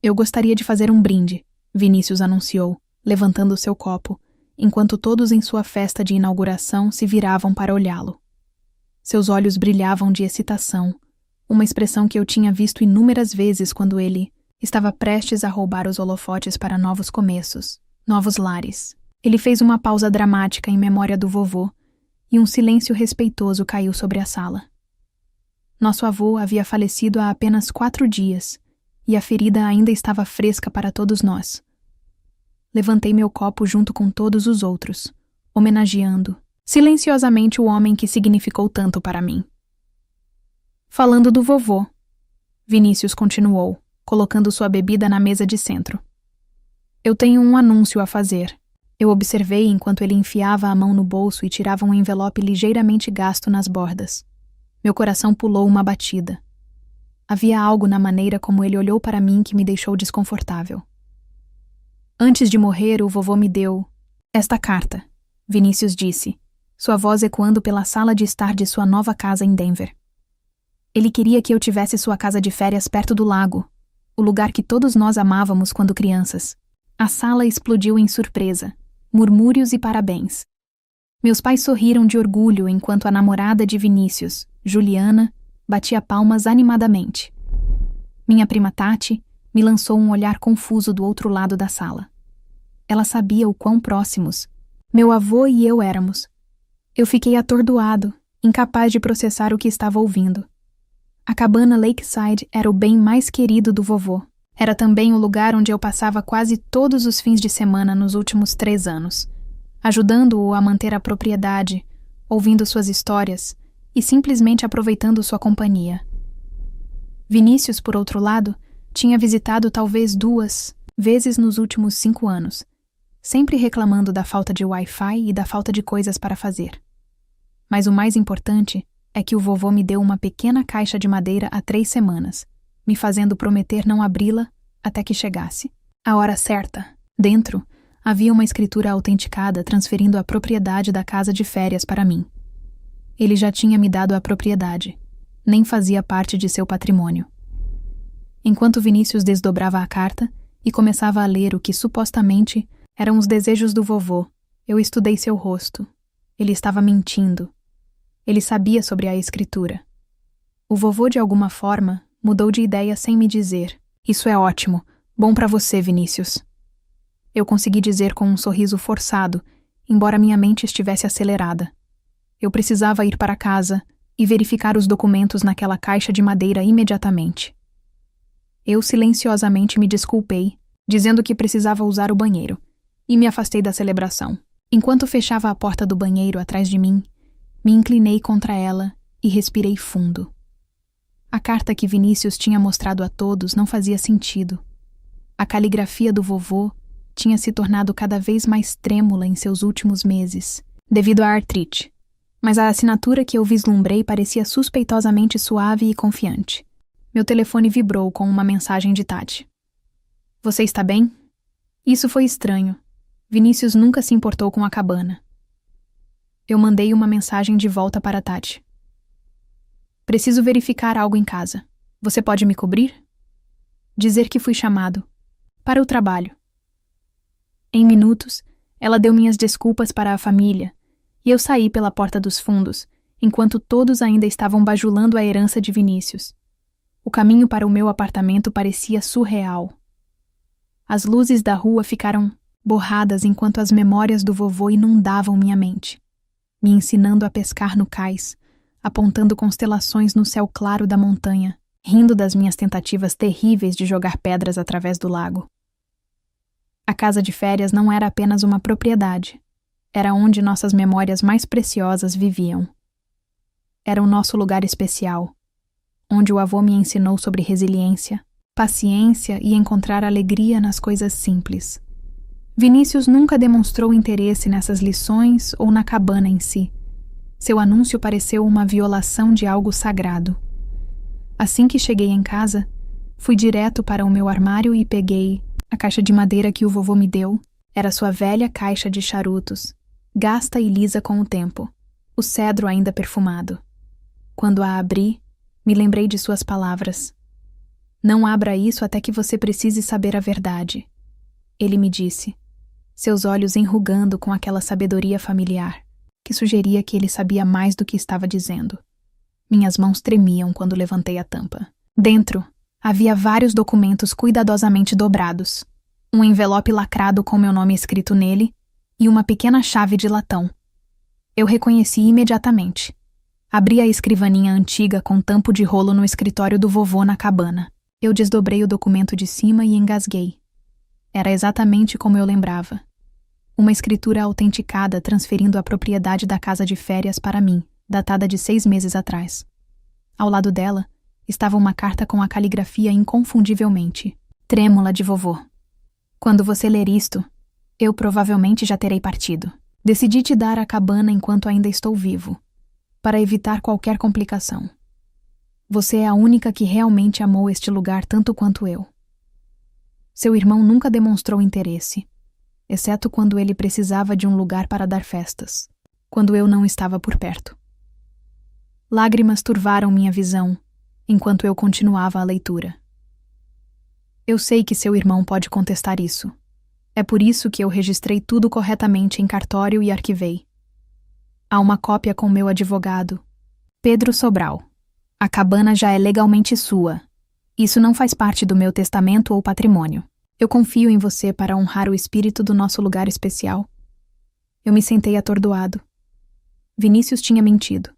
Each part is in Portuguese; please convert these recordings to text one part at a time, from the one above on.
Eu gostaria de fazer um brinde, Vinícius anunciou, levantando seu copo, enquanto todos em sua festa de inauguração se viravam para olhá-lo. Seus olhos brilhavam de excitação, uma expressão que eu tinha visto inúmeras vezes quando ele estava prestes a roubar os holofotes para novos começos, novos lares. Ele fez uma pausa dramática em memória do vovô, e um silêncio respeitoso caiu sobre a sala. Nosso avô havia falecido há apenas 4 dias, e a ferida ainda estava fresca para todos nós. Levantei meu copo junto com todos os outros, homenageando, silenciosamente, o homem que significou tanto para mim. Falando do vovô, Vinícius continuou, colocando sua bebida na mesa de centro. Eu tenho um anúncio a fazer. Eu observei enquanto ele enfiava a mão no bolso e tirava um envelope ligeiramente gasto nas bordas. Meu coração pulou uma batida. Havia algo na maneira como ele olhou para mim que me deixou desconfortável. Antes de morrer, o vovô me deu esta carta, Vinícius disse, sua voz ecoando pela sala de estar de sua nova casa em Denver. Ele queria que eu tivesse sua casa de férias perto do lago, o lugar que todos nós amávamos quando crianças. A sala explodiu em surpresa, murmúrios e parabéns. Meus pais sorriram de orgulho enquanto a namorada de Vinícius, Juliana, batia palmas animadamente. Minha prima Tati me lançou um olhar confuso do outro lado da sala. Ela sabia o quão próximos meu avô e eu éramos. Eu fiquei atordoado, incapaz de processar o que estava ouvindo. A cabana Lakeside era o bem mais querido do vovô. Era também o lugar onde eu passava quase todos os fins de semana nos últimos 3 anos, ajudando-o a manter a propriedade, ouvindo suas histórias e simplesmente aproveitando sua companhia. Vinícius, por outro lado, tinha visitado talvez 2 vezes nos últimos 5 anos, sempre reclamando da falta de Wi-Fi e da falta de coisas para fazer. Mas o mais importante é que o vovô me deu uma pequena caixa de madeira há 3 semanas, me fazendo prometer não abri-la até que chegasse a hora certa. Dentro, havia uma escritura autenticada transferindo a propriedade da casa de férias para mim. Ele já tinha me dado a propriedade, nem fazia parte de seu patrimônio. Enquanto Vinícius desdobrava a carta e começava a ler o que supostamente eram os desejos do vovô, eu estudei seu rosto. Ele estava mentindo. Ele sabia sobre a escritura. O vovô, de alguma forma, mudou de ideia sem me dizer. Isso é ótimo. Bom para você, Vinícius. Eu consegui dizer com um sorriso forçado, embora minha mente estivesse acelerada. Eu precisava ir para casa e verificar os documentos naquela caixa de madeira imediatamente. Eu silenciosamente me desculpei, dizendo que precisava usar o banheiro, e me afastei da celebração. Enquanto fechava a porta do banheiro atrás de mim, me inclinei contra ela e respirei fundo. A carta que Vinícius tinha mostrado a todos não fazia sentido. A caligrafia do vovô tinha se tornado cada vez mais trêmula em seus últimos meses, devido à artrite, mas a assinatura que eu vislumbrei parecia suspeitosamente suave e confiante. Meu telefone vibrou com uma mensagem de Tati. Você está bem? Isso foi estranho. Vinícius nunca se importou com a cabana. Eu mandei uma mensagem de volta para Tati. Preciso verificar algo em casa. Você pode me cobrir? Dizer que fui chamado. Para o trabalho. Em minutos, ela deu minhas desculpas para a família, e eu saí pela porta dos fundos, enquanto todos ainda estavam bajulando a herança de Vinícius. O caminho para o meu apartamento parecia surreal. As luzes da rua ficaram borradas enquanto as memórias do vovô inundavam minha mente, me ensinando a pescar no cais, apontando constelações no céu claro da montanha, rindo das minhas tentativas terríveis de jogar pedras através do lago. A casa de férias não era apenas uma propriedade, era onde nossas memórias mais preciosas viviam. Era o nosso lugar especial, onde o avô me ensinou sobre resiliência, paciência e encontrar alegria nas coisas simples. Vinícius nunca demonstrou interesse nessas lições ou na cabana em si. Seu anúncio pareceu uma violação de algo sagrado. Assim que cheguei em casa, fui direto para o meu armário e peguei a caixa de madeira que o vovô me deu. Era sua velha caixa de charutos, gasta e lisa com o tempo, o cedro ainda perfumado. Quando a abri, me lembrei de suas palavras. Não abra isso até que você precise saber a verdade. Ele me disse, seus olhos enrugando com aquela sabedoria familiar, que sugeria que ele sabia mais do que estava dizendo. Minhas mãos tremiam quando levantei a tampa. Dentro, havia vários documentos cuidadosamente dobrados, um envelope lacrado com meu nome escrito nele e uma pequena chave de latão. Eu reconheci imediatamente. Abri a escrivaninha antiga com tampo de rolo no escritório do vovô na cabana. Eu desdobrei o documento de cima e engasguei. Era exatamente como eu lembrava. Uma escritura autenticada transferindo a propriedade da casa de férias para mim, datada de 6 meses atrás. Ao lado dela, estava uma carta com a caligrafia inconfundivelmente trêmula de vovô. Quando você ler isto, eu provavelmente já terei partido. Decidi te dar a cabana enquanto ainda estou vivo, para evitar qualquer complicação. Você é a única que realmente amou este lugar tanto quanto eu. Seu irmão nunca demonstrou interesse, exceto quando ele precisava de um lugar para dar festas, quando eu não estava por perto. Lágrimas turvaram minha visão, enquanto eu continuava a leitura. Eu sei que seu irmão pode contestar isso. É por isso que eu registrei tudo corretamente em cartório e arquivei. Há uma cópia com meu advogado, Pedro Sobral. A cabana já é legalmente sua. Isso não faz parte do meu testamento ou patrimônio. Eu confio em você para honrar o espírito do nosso lugar especial. Eu me sentei atordoado. Vinícius tinha mentido.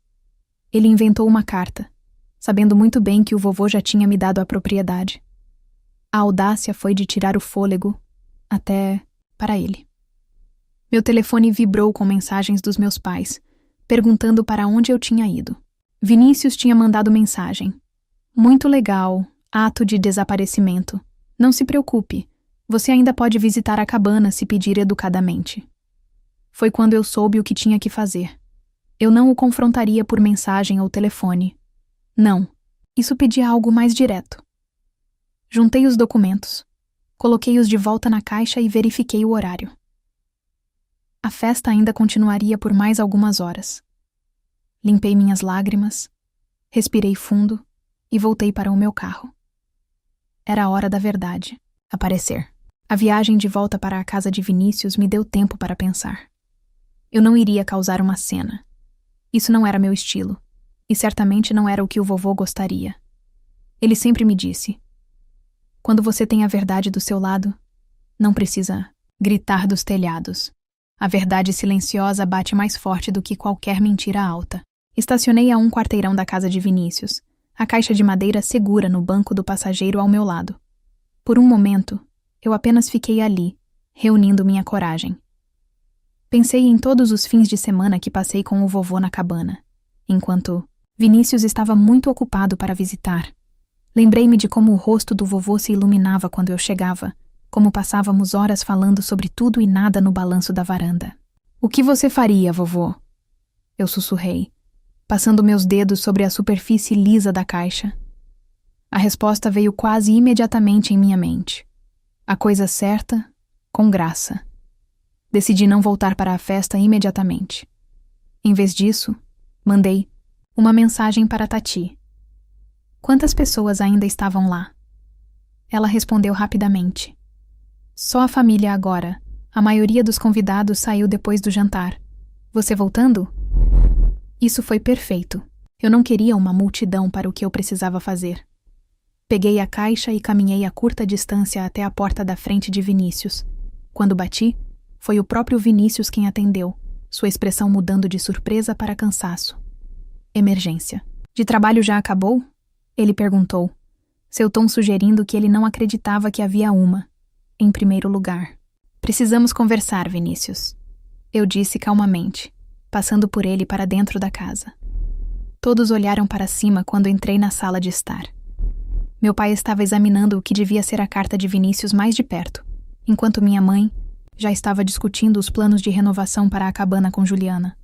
Ele inventou uma carta, sabendo muito bem que o vovô já tinha me dado a propriedade. A audácia foi de tirar o fôlego, até para ele. Meu telefone vibrou com mensagens dos meus pais, perguntando para onde eu tinha ido. Vinícius tinha mandado mensagem. Muito legal, ato de desaparecimento. Não se preocupe, você ainda pode visitar a cabana se pedir educadamente. Foi quando eu soube o que tinha que fazer. Eu não o confrontaria por mensagem ou telefone. Não, isso pedia algo mais direto. Juntei os documentos, coloquei-os de volta na caixa e verifiquei o horário. A festa ainda continuaria por mais algumas horas. Limpei minhas lágrimas, respirei fundo e voltei para o meu carro. Era a hora da verdade aparecer. A viagem de volta para a casa de Vinícius me deu tempo para pensar. Eu não iria causar uma cena. Isso não era meu estilo, e certamente não era o que o vovô gostaria. Ele sempre me disse: quando você tem a verdade do seu lado, não precisa gritar dos telhados. A verdade silenciosa bate mais forte do que qualquer mentira alta. Estacionei a 1 quarteirão da casa de Vinícius, a caixa de madeira segura no banco do passageiro ao meu lado. Por um momento, eu apenas fiquei ali, reunindo minha coragem. Pensei em todos os fins de semana que passei com o vovô na cabana, enquanto Vinícius estava muito ocupado para visitar. Lembrei-me de como o rosto do vovô se iluminava quando eu chegava, como passávamos horas falando sobre tudo e nada no balanço da varanda. O que você faria, vovô? Eu sussurrei, passando meus dedos sobre a superfície lisa da caixa. A resposta veio quase imediatamente em minha mente. A coisa certa, com graça. Decidi não voltar para a festa imediatamente. Em vez disso, mandei uma mensagem para Tati. Quantas pessoas ainda estavam lá? Ela respondeu rapidamente. Só a família agora. A maioria dos convidados saiu depois do jantar. Você voltando? Isso foi perfeito. Eu não queria uma multidão para o que eu precisava fazer. Peguei a caixa e caminhei a curta distância até a porta da frente de Vinícius. Quando bati, foi o próprio Vinícius quem atendeu, sua expressão mudando de surpresa para cansaço. Emergência. De trabalho já acabou? Ele perguntou, seu tom sugerindo que ele não acreditava que havia uma. Em primeiro lugar. Precisamos conversar, Vinícius. Eu disse calmamente, passando por ele para dentro da casa. Todos olharam para cima quando entrei na sala de estar. Meu pai estava examinando o que devia ser a carta de Vinícius mais de perto, enquanto minha mãe já estava discutindo os planos de renovação para a cabana com Juliana.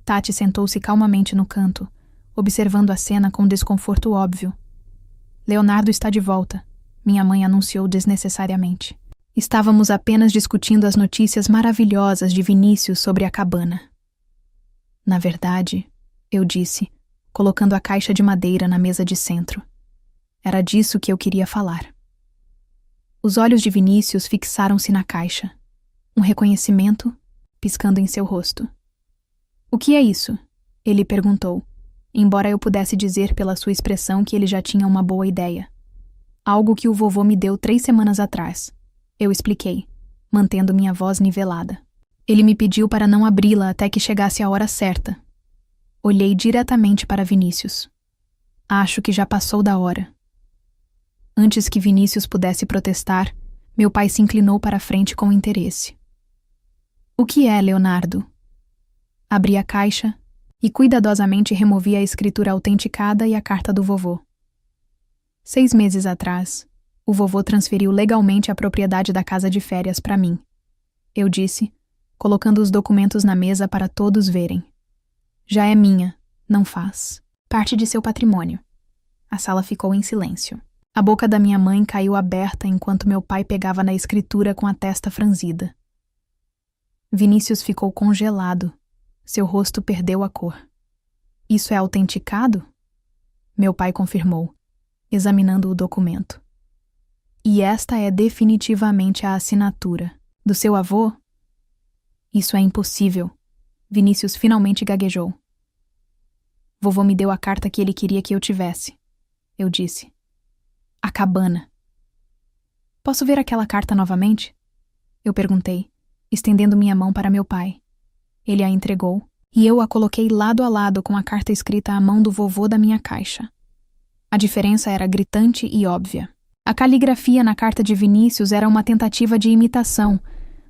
Tati sentou-se calmamente no canto, observando a cena com desconforto óbvio. Leonardo está de volta, minha mãe anunciou desnecessariamente. Estávamos apenas discutindo as notícias maravilhosas de Vinícius sobre a cabana. Na verdade, eu disse, colocando a caixa de madeira na mesa de centro. Era disso que eu queria falar. Os olhos de Vinícius fixaram-se na caixa. Um reconhecimento piscando em seu rosto. O que é isso? Ele perguntou, embora eu pudesse dizer pela sua expressão que ele já tinha uma boa ideia. Algo que o vovô me deu 3 semanas atrás. Eu expliquei, mantendo minha voz nivelada. Ele me pediu para não abri-la até que chegasse a hora certa. Olhei diretamente para Vinícius. Acho que já passou da hora. Antes que Vinícius pudesse protestar, meu pai se inclinou para a frente com interesse. O que é, Leonardo? Abri a caixa e cuidadosamente removi a escritura autenticada e a carta do vovô. 6 meses atrás, o vovô transferiu legalmente a propriedade da casa de férias para mim. Eu disse, colocando os documentos na mesa para todos verem. Já é minha, não faz parte de seu patrimônio. A sala ficou em silêncio. A boca da minha mãe caiu aberta enquanto meu pai pegava na escritura com a testa franzida. Vinícius ficou congelado. Seu rosto perdeu a cor. Isso é autenticado? Meu pai confirmou, examinando o documento. E esta é definitivamente a assinatura. Do seu avô? Isso é impossível. Vinícius finalmente gaguejou. Vovô me deu a carta que ele queria que eu tivesse. Eu disse. A cabana. Posso ver aquela carta novamente? Eu perguntei, estendendo minha mão para meu pai. Ele a entregou, e eu a coloquei lado a lado com a carta escrita à mão do vovô da minha caixa. A diferença era gritante e óbvia. A caligrafia na carta de Vinícius era uma tentativa de imitação,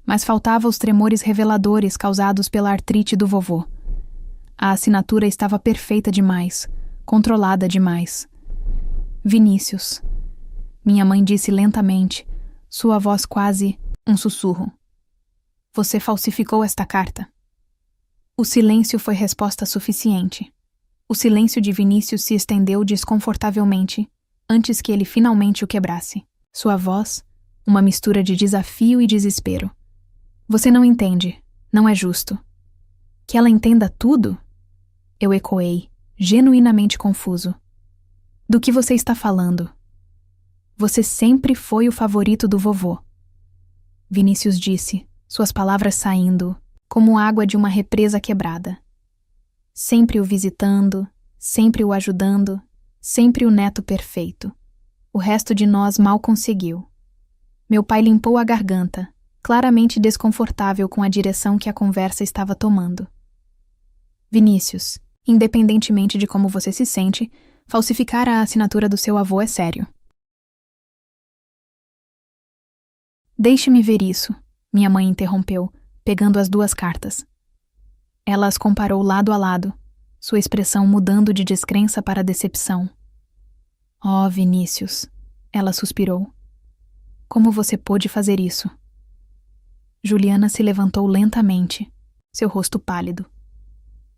mas faltava os tremores reveladores causados pela artrite do vovô. A assinatura estava perfeita demais, controlada demais. Vinícius. Minha mãe disse lentamente, sua voz quase um sussurro. Você falsificou esta carta. O silêncio foi resposta suficiente. O silêncio de Vinícius se estendeu desconfortavelmente antes que ele finalmente o quebrasse. Sua voz, uma mistura de desafio e desespero. Você não entende. Não é justo. Que ela entenda tudo? Eu ecoei, genuinamente confuso. Do que você está falando? Você sempre foi o favorito do vovô. Vinícius disse, suas palavras saindo, como água de uma represa quebrada. Sempre o visitando, sempre o ajudando, sempre o neto perfeito. O resto de nós mal conseguiu. Meu pai limpou a garganta, claramente desconfortável com a direção que a conversa estava tomando. Vinícius, independentemente de como você se sente, falsificar a assinatura do seu avô é sério. Deixe-me ver isso, minha mãe interrompeu, pegando as 2 cartas. Ela as comparou lado a lado, sua expressão mudando de descrença para decepção. Oh, Vinícius, ela suspirou. Como você pôde fazer isso? Juliana se levantou lentamente, seu rosto pálido.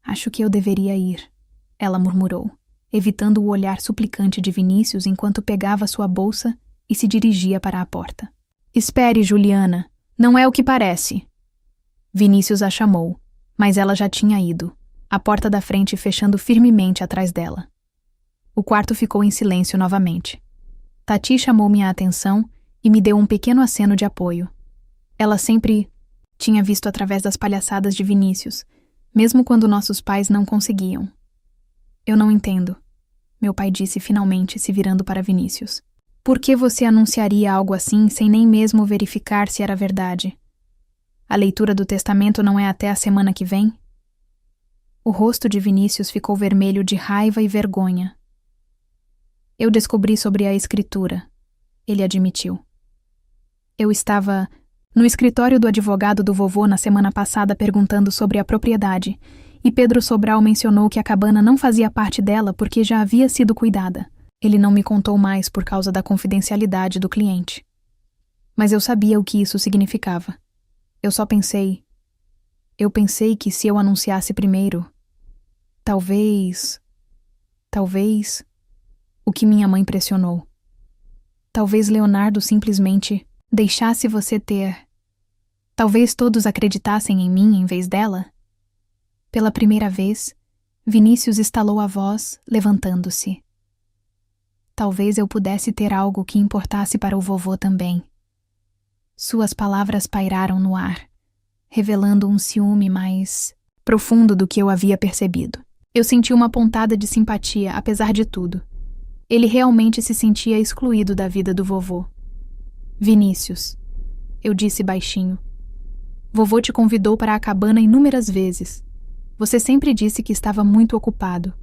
Acho que eu deveria ir, ela murmurou, evitando o olhar suplicante de Vinícius enquanto pegava sua bolsa e se dirigia para a porta. Espere, Juliana, não é o que parece. Vinícius a chamou, mas ela já tinha ido, a porta da frente fechando firmemente atrás dela. O quarto ficou em silêncio novamente. Tati chamou minha atenção e me deu um pequeno aceno de apoio. Ela sempre tinha visto através das palhaçadas de Vinícius, mesmo quando nossos pais não conseguiam. Eu não entendo, meu pai disse finalmente, se virando para Vinícius. Por que você anunciaria algo assim sem nem mesmo verificar se era verdade? A leitura do testamento não é até a semana que vem? O rosto de Vinícius ficou vermelho de raiva e vergonha. Eu descobri sobre a escritura, ele admitiu. Eu estava no escritório do advogado do vovô na semana passada perguntando sobre a propriedade, e Pedro Sobral mencionou que a cabana não fazia parte dela porque já havia sido cuidada. Ele não me contou mais por causa da confidencialidade do cliente. Mas eu sabia o que isso significava. Eu pensei que se eu anunciasse primeiro, talvez, o que minha mãe pressionou. Talvez Leonardo simplesmente deixasse você ter. Talvez todos acreditassem em mim em vez dela. Pela primeira vez, Vinícius estalou a voz, levantando-se. talvez eu pudesse ter algo que importasse para o vovô também. Suas palavras pairaram no ar, revelando um ciúme mais profundo do que eu havia percebido. Eu senti uma pontada de simpatia, apesar de tudo. Ele realmente se sentia excluído da vida do vovô. Vinícius, eu disse baixinho. Vovô te convidou para a cabana inúmeras vezes. Você sempre disse que estava muito ocupado.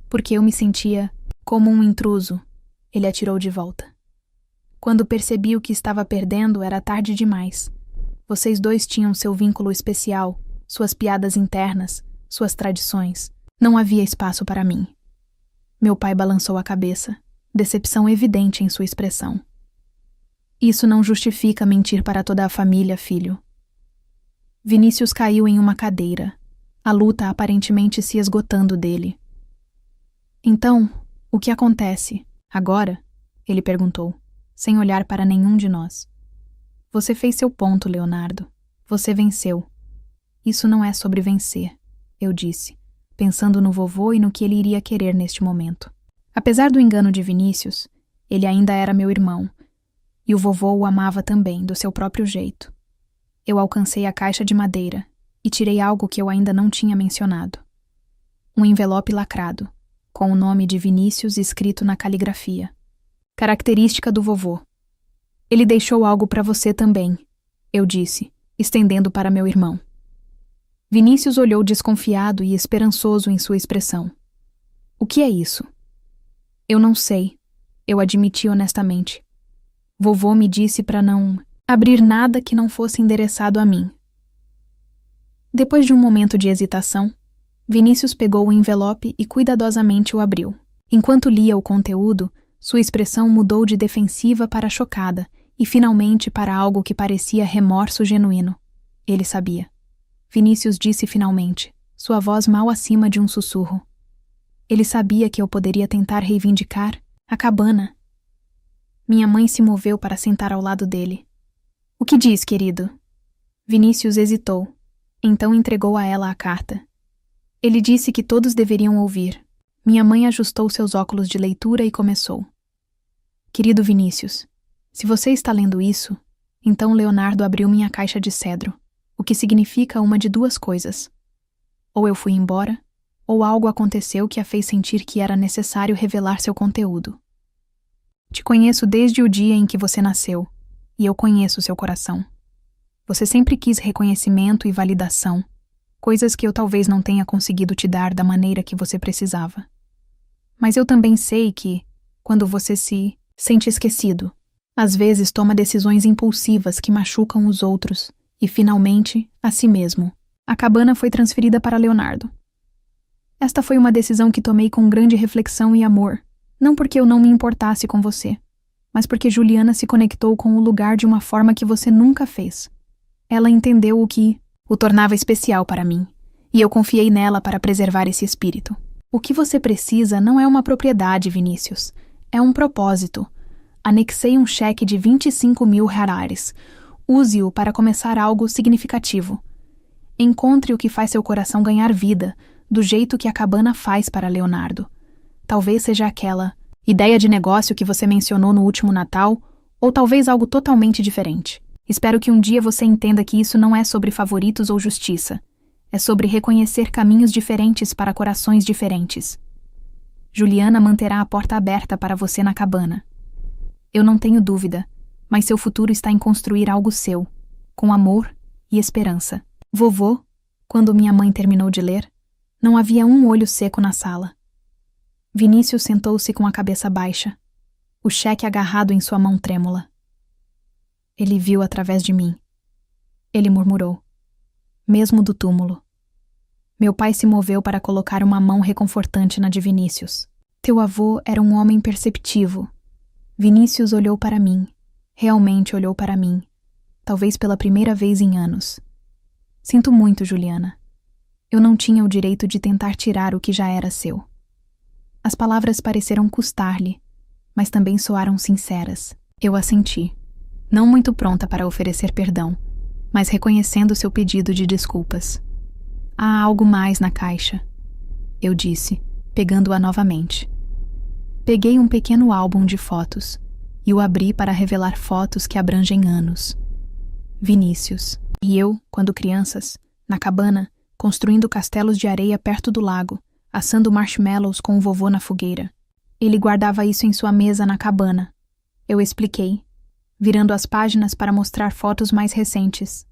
Porque eu me sentia como um intruso, ele atirou de volta. Quando percebi o que estava perdendo, era tarde demais. Vocês dois tinham seu vínculo especial, suas piadas internas, suas tradições. Não havia espaço para mim. Meu pai balançou a cabeça, decepção evidente em sua expressão. Isso não justifica mentir para toda a família, filho. Vinícius caiu em uma cadeira, a luta aparentemente se esgotando dele. Então, o que acontece, agora? Ele perguntou, sem olhar para nenhum de nós. Você fez seu ponto, Leonardo. Você venceu. Isso não é sobre vencer, eu disse, pensando no vovô e no que ele iria querer neste momento. Apesar do engano de Vinícius, ele ainda era meu irmão, e o vovô o amava também, do seu próprio jeito. Eu alcancei a caixa de madeira e tirei algo que eu ainda não tinha mencionado. Um envelope lacrado, com o nome de Vinícius escrito na caligrafia. Característica do vovô. Ele deixou algo para você também, eu disse, estendendo para meu irmão. Vinícius olhou desconfiado e esperançoso em sua expressão. O que é isso? Eu não sei, eu admiti honestamente. Vovô me disse para não abrir nada que não fosse endereçado a mim. Depois de um momento de hesitação, Vinícius pegou o envelope e cuidadosamente o abriu. Enquanto lia o conteúdo, sua expressão mudou de defensiva para chocada e finalmente para algo que parecia remorso genuíno. Ele sabia. Vinícius disse finalmente, sua voz mal acima de um sussurro. Ele sabia que eu poderia tentar reivindicar a cabana. Minha mãe se moveu para sentar ao lado dele. O que diz, querido? Vinícius hesitou, então entregou a ela a carta. Ele disse que todos deveriam ouvir. Minha mãe ajustou seus óculos de leitura e começou. Querido Vinícius, se você está lendo isso, então Leonardo abriu minha caixa de cedro, o que significa uma de duas coisas. Ou eu fui embora, ou algo aconteceu que a fez sentir que era necessário revelar seu conteúdo. Te conheço desde o dia em que você nasceu, e eu conheço seu coração. Você sempre quis reconhecimento e validação, coisas que eu talvez não tenha conseguido te dar da maneira que você precisava. Mas eu também sei que, quando você se sente esquecido, às vezes toma decisões impulsivas que machucam os outros e, finalmente, a si mesmo. A cabana foi transferida para Leonardo. Esta foi uma decisão que tomei com grande reflexão e amor, não porque eu não me importasse com você, mas porque Juliana se conectou com o lugar de uma forma que você nunca fez. Ela entendeu o que o tornava especial para mim, e eu confiei nela para preservar esse espírito. O que você precisa não é uma propriedade, Vinícius, é um propósito. Anexei um cheque de 25.000 reais. Use-o para começar algo significativo. Encontre o que faz seu coração ganhar vida, do jeito que a cabana faz para Leonardo. Talvez seja aquela ideia de negócio que você mencionou no último Natal, ou talvez algo totalmente diferente. Espero que um dia você entenda que isso não é sobre favoritos ou justiça. É sobre reconhecer caminhos diferentes para corações diferentes. Juliana manterá a porta aberta para você na cabana. Eu não tenho dúvida, mas seu futuro está em construir algo seu, com amor e esperança. Vovô, quando minha mãe terminou de ler, não havia um olho seco na sala. Vinícius sentou-se com a cabeça baixa, o cheque agarrado em sua mão trêmula. Ele viu através de mim. Ele murmurou, mesmo do túmulo. Meu pai se moveu para colocar uma mão reconfortante na de Vinícius. Teu avô era um homem perceptivo. Vinícius olhou para mim, realmente olhou para mim, talvez pela primeira vez em anos. Sinto muito, Juliana. Eu não tinha o direito de tentar tirar o que já era seu. As palavras pareceram custar-lhe, mas também soaram sinceras. Eu assenti, não muito pronta para oferecer perdão, mas reconhecendo seu pedido de desculpas. Há algo mais na caixa, eu disse, pegando-a novamente. Peguei um pequeno álbum de fotos e o abri para revelar fotos que abrangem anos. Vinícius e eu, quando crianças, na cabana, construindo castelos de areia perto do lago, assando marshmallows com o vovô na fogueira. Ele guardava isso em sua mesa na cabana. Eu expliquei, virando as páginas para mostrar fotos mais recentes.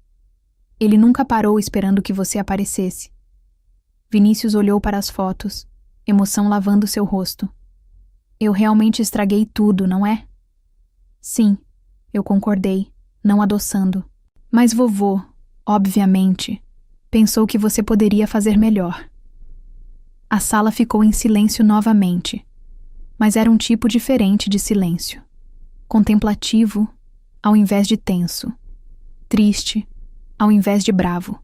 Ele nunca parou esperando que você aparecesse. Vinícius olhou para as fotos, emoção lavando seu rosto. Eu realmente estraguei tudo, não é? Sim, eu concordei, não adoçando. Mas vovô, obviamente, pensou que você poderia fazer melhor. A sala ficou em silêncio novamente, mas era um tipo diferente de silêncio. Contemplativo, ao invés de tenso. Triste, ao invés de bravo.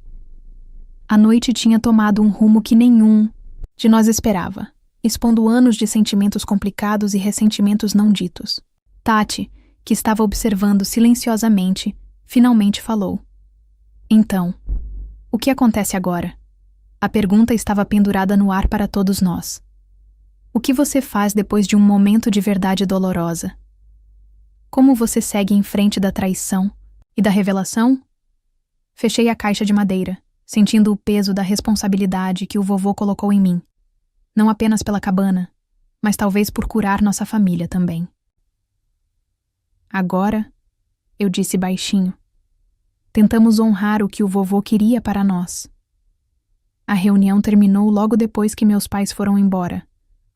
A noite tinha tomado um rumo que nenhum de nós esperava, expondo anos de sentimentos complicados e ressentimentos não ditos. Tati, que estava observando silenciosamente, finalmente falou. Então, o que acontece agora? A pergunta estava pendurada no ar para todos nós. O que você faz depois de um momento de verdade dolorosa? Como você segue em frente da traição e da revelação? Fechei a caixa de madeira, sentindo o peso da responsabilidade que o vovô colocou em mim. Não apenas pela cabana, mas talvez por curar nossa família também. Agora, eu disse baixinho, tentamos honrar o que o vovô queria para nós. A reunião terminou logo depois que meus pais foram embora,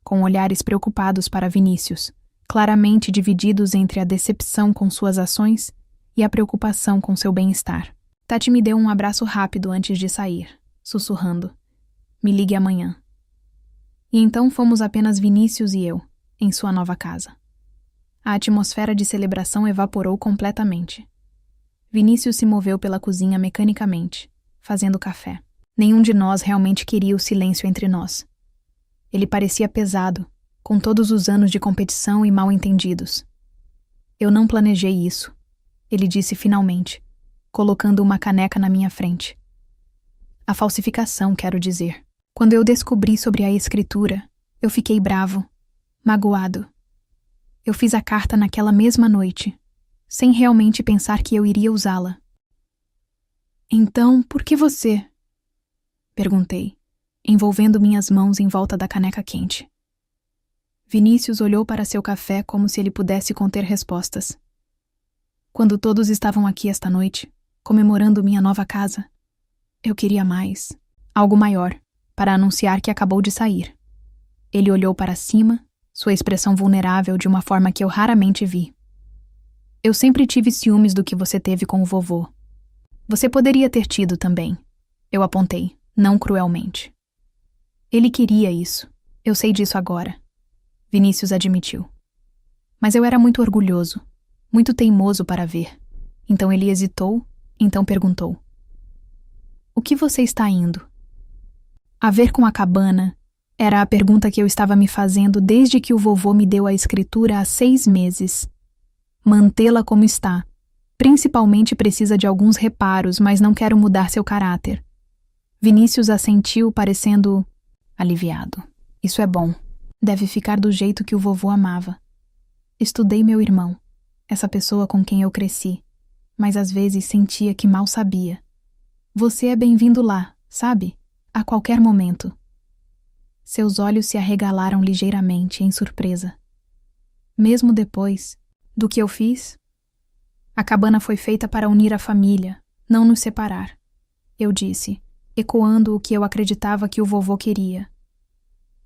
com olhares preocupados para Vinícius, claramente divididos entre a decepção com suas ações e a preocupação com seu bem-estar. Tati me deu um abraço rápido antes de sair, sussurrando. Me ligue amanhã. E então fomos apenas Vinícius e eu, em sua nova casa. A atmosfera de celebração evaporou completamente. Vinícius se moveu pela cozinha mecanicamente, fazendo café. Nenhum de nós realmente queria o silêncio entre nós. Ele parecia pesado, com todos os anos de competição e mal-entendidos. Eu não planejei isso, ele disse finalmente, colocando uma caneca na minha frente. A falsificação, quero dizer. Quando eu descobri sobre a escritura, eu fiquei bravo, magoado. Eu fiz a carta naquela mesma noite, sem realmente pensar que eu iria usá-la. Então, por que você? Perguntei, envolvendo minhas mãos em volta da caneca quente. Vinícius olhou para seu café como se ele pudesse conter respostas. Quando todos estavam aqui esta noite, comemorando minha nova casa, eu queria mais, algo maior, para anunciar que acabou de sair. Ele olhou para cima, sua expressão vulnerável de uma forma que eu raramente vi. Eu sempre tive ciúmes do que você teve com o vovô. Você poderia ter tido também. Eu apontei, não cruelmente. Ele queria isso. Eu sei disso agora. Vinícius admitiu. Mas eu era muito orgulhoso, muito teimoso para ver. Então ele hesitou, então perguntou. O que você está indo? A ver com a cabana era a pergunta que eu estava me fazendo desde que o vovô me deu a escritura há 6 meses. Mantê-la como está. Principalmente precisa de alguns reparos, mas não quero mudar seu caráter. Vinícius assentiu, parecendo aliviado. Isso é bom. Deve ficar do jeito que o vovô amava. Estudei meu irmão, essa pessoa com quem eu cresci, mas às vezes sentia que mal sabia. Você é bem-vindo lá, sabe? A qualquer momento. Seus olhos se arregalaram ligeiramente, em surpresa. Mesmo depois do que eu fiz? A cabana foi feita para unir a família, não nos separar, eu disse, ecoando o que eu acreditava que o vovô queria.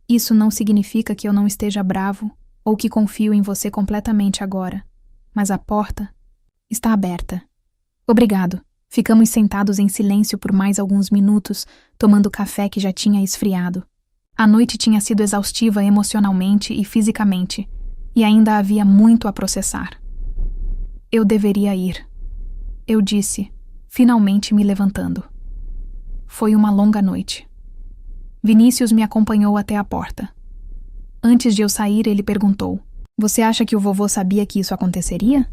Isso não significa que eu não esteja bravo ou que confio em você completamente agora, mas a porta está aberta. Obrigado. Ficamos sentados em silêncio por mais alguns minutos, tomando café que já tinha esfriado. A noite tinha sido exaustiva emocionalmente e fisicamente, e ainda havia muito a processar. Eu deveria ir, eu disse, finalmente me levantando. Foi uma longa noite. Vinícius me acompanhou até a porta. Antes de eu sair, ele perguntou: Você acha que o vovô sabia que isso aconteceria?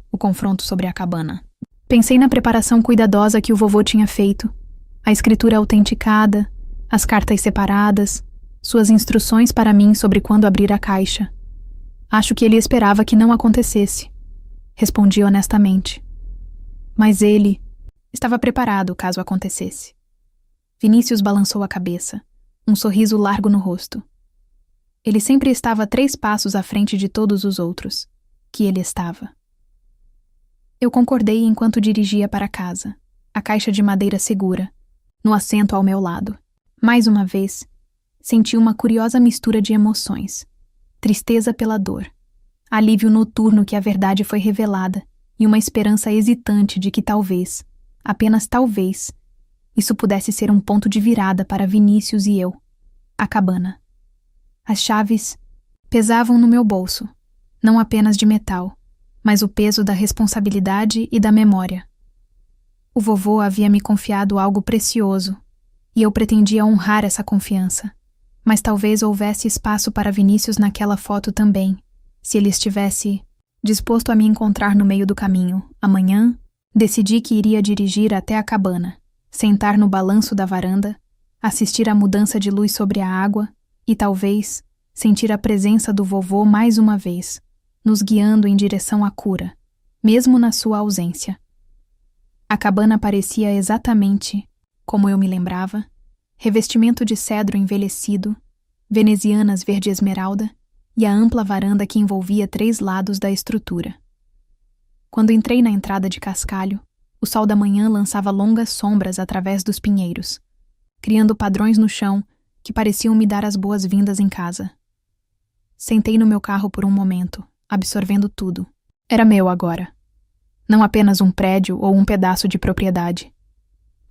O confronto sobre a cabana. Pensei na preparação cuidadosa que o vovô tinha feito, a escritura autenticada, as cartas separadas, suas instruções para mim sobre quando abrir a caixa. Acho que ele esperava que não acontecesse. Respondi honestamente. Mas ele estava preparado caso acontecesse. Vinícius balançou a cabeça, um sorriso largo no rosto. Ele sempre estava 3 passos à frente de todos os outros, que ele estava. Eu concordei enquanto dirigia para casa, a caixa de madeira segura, no assento ao meu lado. Mais uma vez, senti uma curiosa mistura de emoções. Tristeza pela dor, alívio noturno que a verdade foi revelada e uma esperança hesitante de que talvez, apenas talvez, isso pudesse ser um ponto de virada para Vinícius e eu, a cabana. As chaves pesavam no meu bolso, não apenas de metal, mas o peso da responsabilidade e da memória. O vovô havia me confiado algo precioso, e eu pretendia honrar essa confiança. Mas talvez houvesse espaço para Vinícius naquela foto também, se ele estivesse disposto a me encontrar no meio do caminho. Amanhã, decidi que iria dirigir até a cabana, sentar no balanço da varanda, assistir à mudança de luz sobre a água e talvez sentir a presença do vovô mais uma vez, nos guiando em direção à cura, mesmo na sua ausência. A cabana parecia exatamente como eu me lembrava, revestimento de cedro envelhecido, venezianas verde esmeralda e a ampla varanda que envolvia 3 lados da estrutura. Quando entrei na entrada de cascalho, o sol da manhã lançava longas sombras através dos pinheiros, criando padrões no chão que pareciam me dar as boas-vindas em casa. Sentei no meu carro por um momento, absorvendo tudo. Era meu agora. Não apenas um prédio ou um pedaço de propriedade,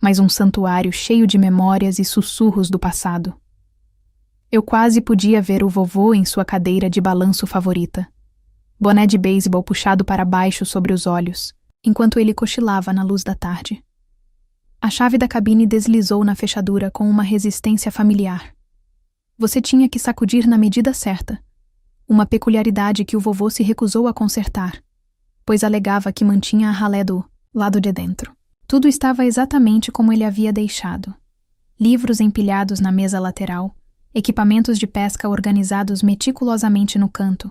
mas um santuário cheio de memórias e sussurros do passado. Eu quase podia ver o vovô em sua cadeira de balanço favorita, boné de beisebol puxado para baixo sobre os olhos, enquanto ele cochilava na luz da tarde. A chave da cabine deslizou na fechadura com uma resistência familiar. Você tinha que sacudir na medida certa, uma peculiaridade que o vovô se recusou a consertar, pois alegava que mantinha a ralé do lado de dentro. Tudo estava exatamente como ele havia deixado. Livros empilhados na mesa lateral, equipamentos de pesca organizados meticulosamente no canto,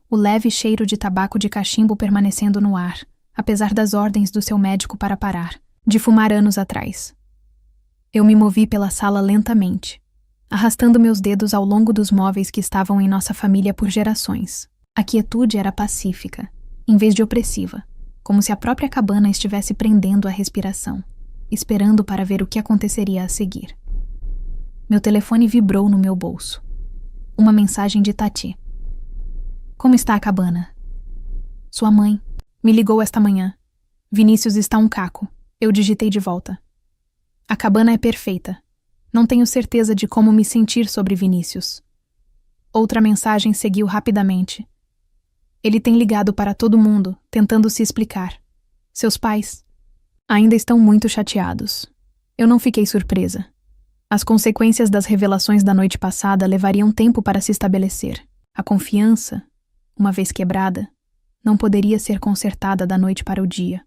o leve cheiro de tabaco de cachimbo permanecendo no ar, apesar das ordens do seu médico para parar, de fumar anos atrás. Eu me movi pela sala lentamente, arrastando meus dedos ao longo dos móveis que estavam em nossa família por gerações. A quietude era pacífica, em vez de opressiva, como se a própria cabana estivesse prendendo a respiração, esperando para ver o que aconteceria a seguir. Meu telefone vibrou no meu bolso. Uma mensagem de Tati. Como está a cabana? Sua mãe me ligou esta manhã. Vinícius está um caco. Eu digitei de volta. A cabana é perfeita. Não tenho certeza de como me sentir sobre Vinícius. Outra mensagem seguiu rapidamente. Ele tem ligado para todo mundo, tentando se explicar. Seus pais ainda estão muito chateados. Eu não fiquei surpresa. As consequências das revelações da noite passada levariam tempo para se estabelecer. A confiança, uma vez quebrada, não poderia ser consertada da noite para o dia.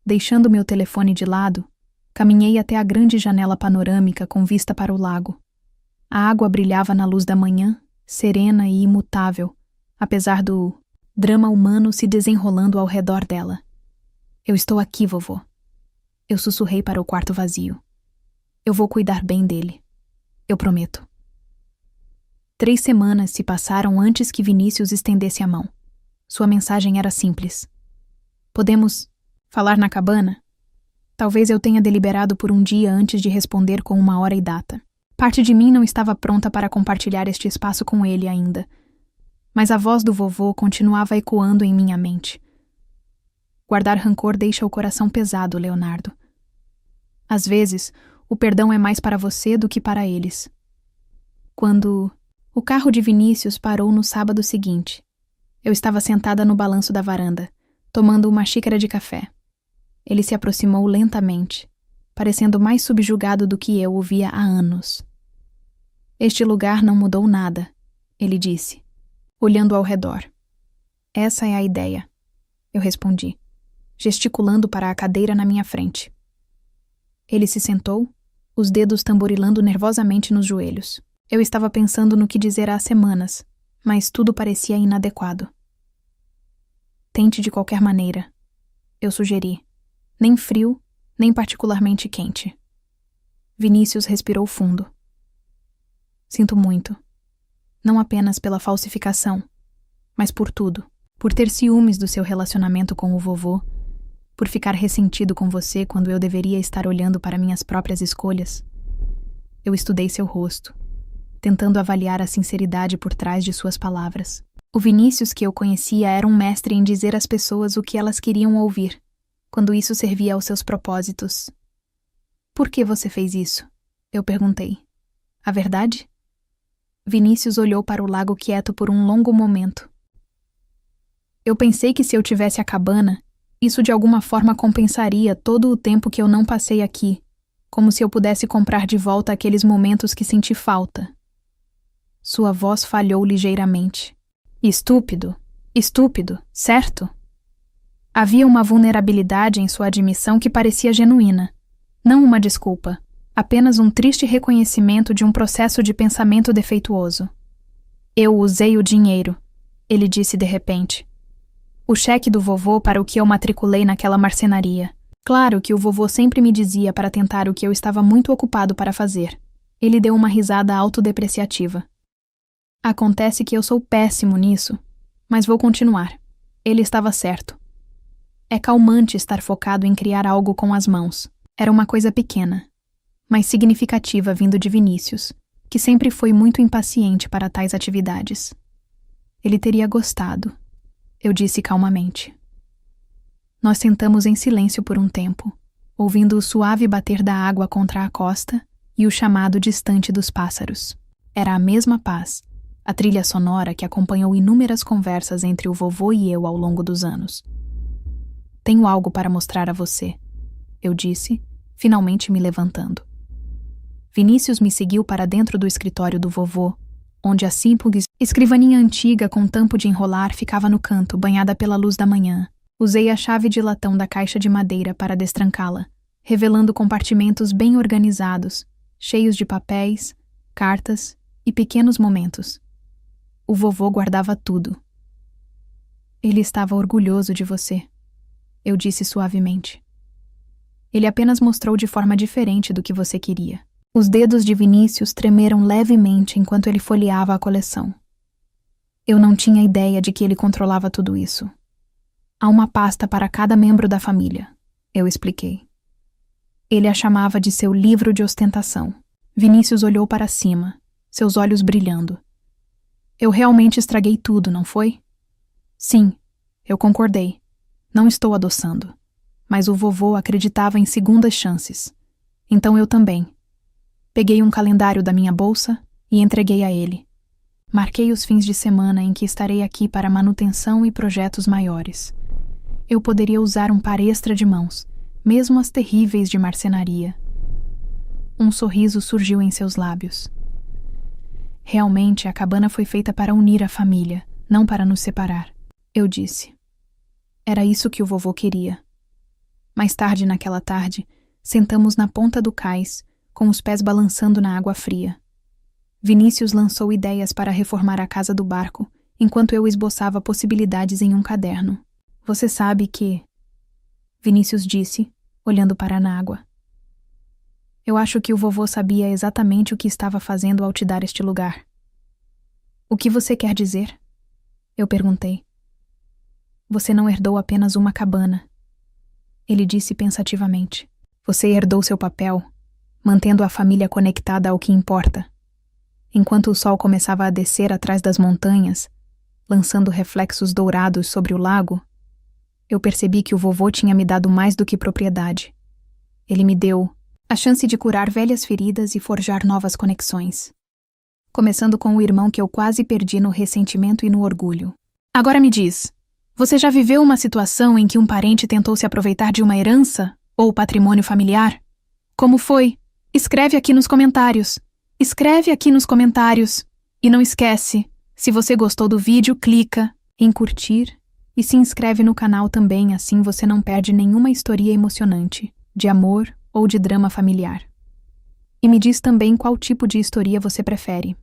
Deixando meu telefone de lado, caminhei até a grande janela panorâmica com vista para o lago. A água brilhava na luz da manhã, serena e imutável, apesar do drama humano se desenrolando ao redor dela. Eu estou aqui, vovô. Eu sussurrei para o quarto vazio. Eu vou cuidar bem dele. Eu prometo. 3 semanas se passaram antes que Vinícius estendesse a mão. Sua mensagem era simples. Podemos falar na cabana? Talvez eu tenha deliberado por um dia antes de responder com uma hora e data. Parte de mim não estava pronta para compartilhar este espaço com ele ainda, mas a voz do vovô continuava ecoando em minha mente. Guardar rancor deixa o coração pesado, Leonardo. Às vezes, o perdão é mais para você do que para eles. Quando o carro de Vinícius parou no sábado seguinte, eu estava sentada no balanço da varanda, tomando uma xícara de café. Ele se aproximou lentamente, parecendo mais subjugado do que eu o via há anos. Este lugar não mudou nada, ele disse, olhando ao redor. Essa é a ideia, eu respondi, gesticulando para a cadeira na minha frente. Ele se sentou, os dedos tamborilando nervosamente nos joelhos. Eu estava pensando no que dizer há semanas, mas tudo parecia inadequado. Tente de qualquer maneira, eu sugeri. Nem frio, nem particularmente quente. Vinícius respirou fundo. Sinto muito. Não apenas pela falsificação, mas por tudo. Por ter ciúmes do seu relacionamento com o vovô, por ficar ressentido com você quando eu deveria estar olhando para minhas próprias escolhas. Eu estudei seu rosto, tentando avaliar a sinceridade por trás de suas palavras. O Vinícius que eu conhecia era um mestre em dizer às pessoas o que elas queriam ouvir, quando isso servia aos seus propósitos. Por que você fez isso? Eu perguntei. A verdade? Vinícius olhou para o lago quieto por um longo momento. Eu pensei que se eu tivesse a cabana, isso de alguma forma compensaria todo o tempo que eu não passei aqui, como se eu pudesse comprar de volta aqueles momentos que senti falta. Sua voz falhou ligeiramente. Estúpido, certo? Havia uma vulnerabilidade em sua admissão que parecia genuína. Não uma desculpa, apenas um triste reconhecimento de um processo de pensamento defeituoso. Eu usei o dinheiro, ele disse de repente. O cheque do vovô para o que eu matriculei naquela marcenaria. Claro que o vovô sempre me dizia para tentar o que eu estava muito ocupado para fazer. Ele deu uma risada autodepreciativa. Acontece que eu sou péssimo nisso, mas vou continuar. Ele estava certo. É calmante estar focado em criar algo com as mãos. Era uma coisa pequena, mas significativa vindo de Vinícius, que sempre foi muito impaciente para tais atividades. Ele teria gostado, eu disse calmamente. Nós sentamos em silêncio por um tempo, ouvindo o suave bater da água contra a costa e o chamado distante dos pássaros. Era a mesma paz, a trilha sonora que acompanhou inúmeras conversas entre o vovô e eu ao longo dos anos. Tenho algo para mostrar a você, eu disse, finalmente me levantando. Vinícius me seguiu para dentro do escritório do vovô, onde a simples escrivaninha antiga com tampo de enrolar ficava no canto, banhada pela luz da manhã. Usei a chave de latão da caixa de madeira para destrancá-la, revelando compartimentos bem organizados, cheios de papéis, cartas e pequenos momentos. O vovô guardava tudo. Ele estava orgulhoso de você, eu disse suavemente. Ele apenas mostrou de forma diferente do que você queria. Os dedos de Vinícius tremeram levemente enquanto ele folheava a coleção. Eu não tinha ideia de que ele controlava tudo isso. Há uma pasta para cada membro da família, eu expliquei. Ele a chamava de seu livro de ostentação. Vinícius olhou para cima, seus olhos brilhando. Eu realmente estraguei tudo, não foi? Sim, eu concordei. Não estou adoçando. Mas o vovô acreditava em segundas chances. Então eu também. Peguei um calendário da minha bolsa e entreguei a ele. Marquei os fins de semana em que estarei aqui para manutenção e projetos maiores. Eu poderia usar um par extra de mãos, mesmo as terríveis de marcenaria. Um sorriso surgiu em seus lábios. Realmente, a cabana foi feita para unir a família, não para nos separar, eu disse. Era isso que o vovô queria. Mais tarde naquela tarde, sentamos na ponta do cais, com os pés balançando na água fria. Vinícius lançou ideias para reformar a casa do barco, enquanto eu esboçava possibilidades em um caderno. Você sabe que... Vinícius disse, olhando para a água. Eu acho que o vovô sabia exatamente o que estava fazendo ao te dar este lugar. O que você quer dizer? Eu perguntei. Você não herdou apenas uma cabana. Ele disse pensativamente. Você herdou seu papel, mantendo a família conectada ao que importa. Enquanto o sol começava a descer atrás das montanhas, lançando reflexos dourados sobre o lago, eu percebi que o vovô tinha me dado mais do que propriedade. Ele me deu a chance de curar velhas feridas e forjar novas conexões. Começando com o irmão que eu quase perdi no ressentimento e no orgulho. Agora me diz, você já viveu uma situação em que um parente tentou se aproveitar de uma herança ou patrimônio familiar? Como foi? Escreve aqui nos comentários. Escreve aqui nos comentários. E não esquece, se você gostou do vídeo, clica em curtir e se inscreve no canal também, assim você não perde nenhuma história emocionante, de amor ou de drama familiar. E me diz também qual tipo de história você prefere.